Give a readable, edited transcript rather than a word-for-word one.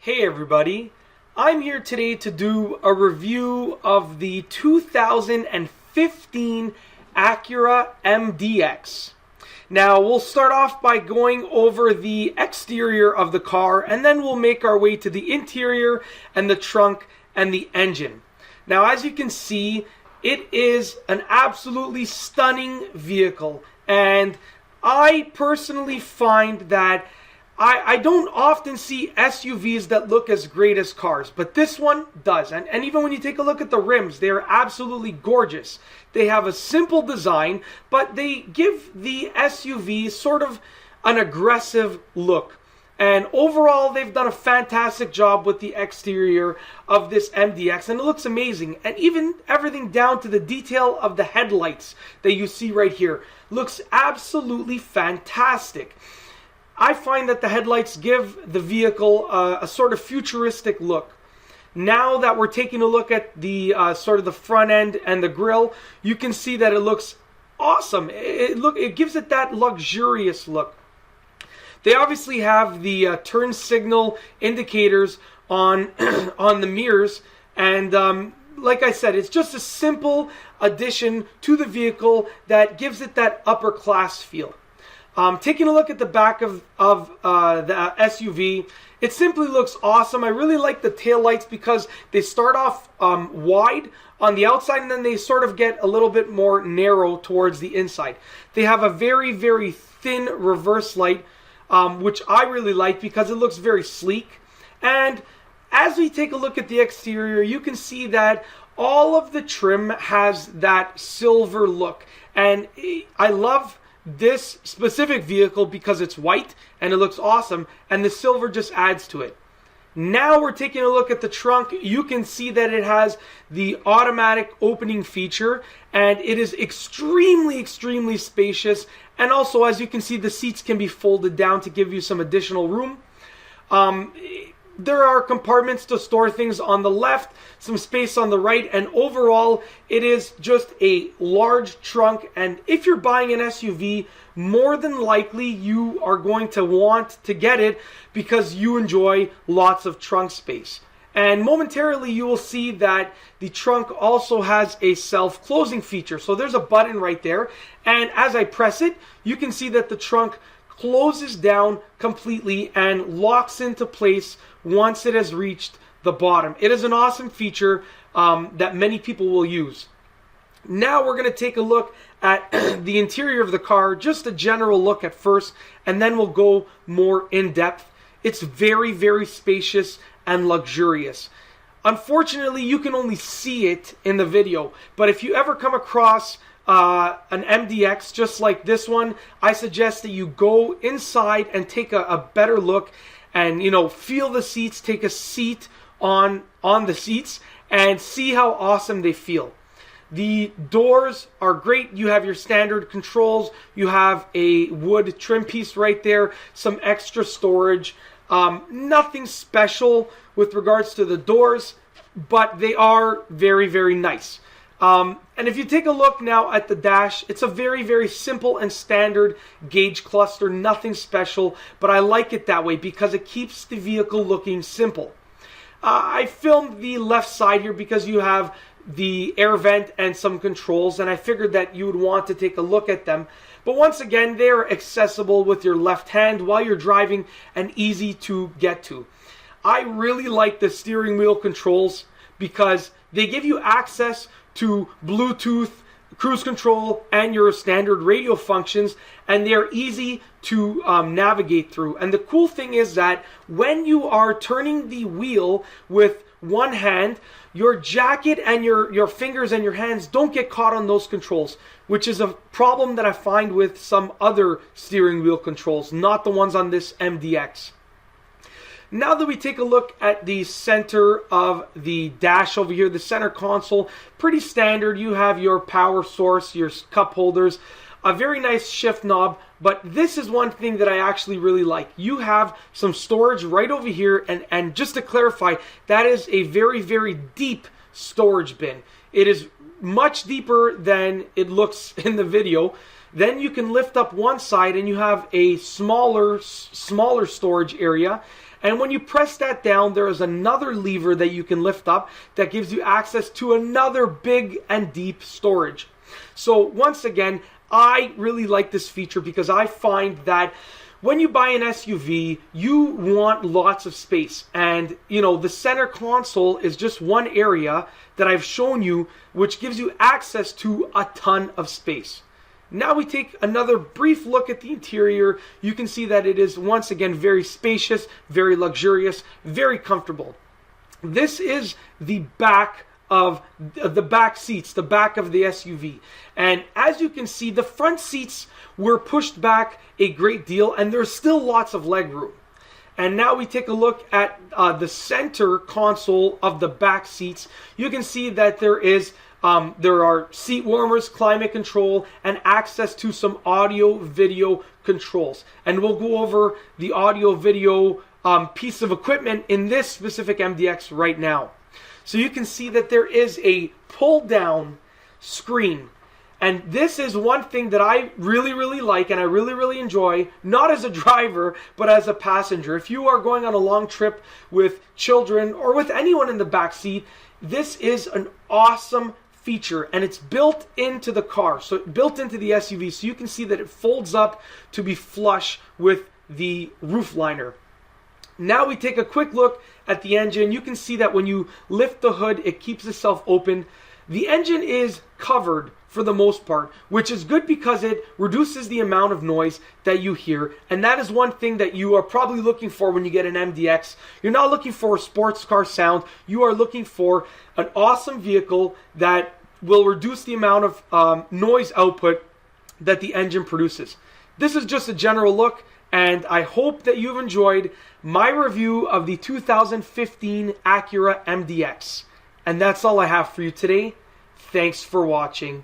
Hey everybody, I'm here today to do a review of the 2015 Acura MDX. Now we'll start off by going over the exterior of the car and then we'll make our way to the interior and the trunk and the engine. Now as you can see, it is an absolutely stunning vehicle, and I personally find that I don't often see SUVs that look as great as cars, but this one does. And even when you take a look at the rims, they are absolutely gorgeous. They have a simple design, but they give the SUV sort of an aggressive look. And overall, they've done a fantastic job with the exterior of this MDX, and it looks amazing. And even everything down to the detail of the headlights that you see right here looks absolutely fantastic. I find that the headlights give the vehicle a sort of futuristic look. Now that we're taking a look at the sort of the front end and the grille, you can see that it looks awesome. It gives it that luxurious look. They obviously have the turn signal indicators on on the mirrors, and like I said, it's just a simple addition to the vehicle that gives it that upper class feel. Taking a look at the back of the SUV, it simply looks awesome. I really like the taillights because they start off wide on the outside and then they sort of get a little bit more narrow towards the inside. They have a very, very thin reverse light, which I really like because it looks very sleek. And as we take a look at the exterior, you can see that all of the trim has that silver look. And I love this specific vehicle because it's white and it looks awesome, and the silver just adds to it. Now we're taking a look at the trunk. You can see that it has the automatic opening feature, and it is extremely spacious. And also, as you can see, the seats can be folded down to give you some additional room. There are compartments to store things on the left, some space on the right, and overall it is just a large trunk. And if you're buying an SUV, more than likely you are going to want to get it because you enjoy lots of trunk space. And momentarily you will see that the trunk also has a self-closing feature. So there's a button right there, and as I press it, you can see that the trunk closes down completely and locks into place once it has reached the bottom. It is an awesome feature that many people will use. Now we're going to take a look at the interior of the car, just a general look at first, and then we'll go more in depth. It's very spacious and luxurious. Unfortunately, you can only see it in the video, but if you ever come across an MDX just like this one, I suggest that you go inside and take a better look and, you know, feel the seats, take a seat on the seats and see how awesome they feel. The doors are great. You have your standard controls. You have a wood trim piece right there, some extra storage. Nothing special with regards to the doors, but they are very nice. And if you take a look now at the dash, it's a very simple and standard gauge cluster, nothing special, but I like it that way because it keeps the vehicle looking simple. I filmed the left side here because you have the air vent and some controls, and I figured that you would want to take a look at them. But once again, they're accessible with your left hand while you're driving and easy to get to. I really like the steering wheel controls because they give you access to Bluetooth, cruise control, and your standard radio functions, and they're easy to navigate through. And the cool thing is that when you are turning the wheel with one hand, your jacket and your fingers and your hands don't get caught on those controls, which is a problem that I find with some other steering wheel controls, not the ones on this MDX. Now that we take a look at the center of the dash over here, the center console, pretty standard. You have your power source, your cup holders, a very nice shift knob, but this is one thing that I actually really like. You have some storage right over here, and just to clarify, that is a very deep storage bin. It is much deeper than it looks in the video. Then you can lift up one side and you have a smaller storage area. And when you press that down, there is another lever that you can lift up that gives you access to another big and deep storage. So once again, I really like this feature because I find that when you buy an SUV, you want lots of space. And, the center console is just one area that I've shown you, which gives you access to a ton of space. Now we take another brief look at the interior. You can see that it is, once again, very spacious, very luxurious, very comfortable. This is the back of the back seats, the back of the SUV. And as you can see, the front seats were pushed back a great deal, and there's still lots of leg room. And now we take a look at the center console of the back seats. You can see that there are seat warmers, climate control, and access to some audio video controls. And we'll go over the audio video piece of equipment in this specific MDX right now. So you can see that there is a pull down screen. And this is one thing that I really, really like and I really, really enjoy, not as a driver, but as a passenger. If you are going on a long trip with children or with anyone in the back seat, this is an awesome feature, and it's built into the car, so built into the SUV, so you can see that it folds up to be flush with the roof liner. Now we take a quick look at the engine. You can see that when you lift the hood, it keeps itself open. The engine is covered for the most part, which is good because it reduces the amount of noise that you hear. And that is one thing that you are probably looking for when you get an MDX. You're not looking for a sports car sound. You are looking for an awesome vehicle that will reduce the amount of noise output that the engine produces. This is just a general look, and I hope that you've enjoyed my review of the 2015 Acura MDX. And that's all I have for you today. Thanks for watching.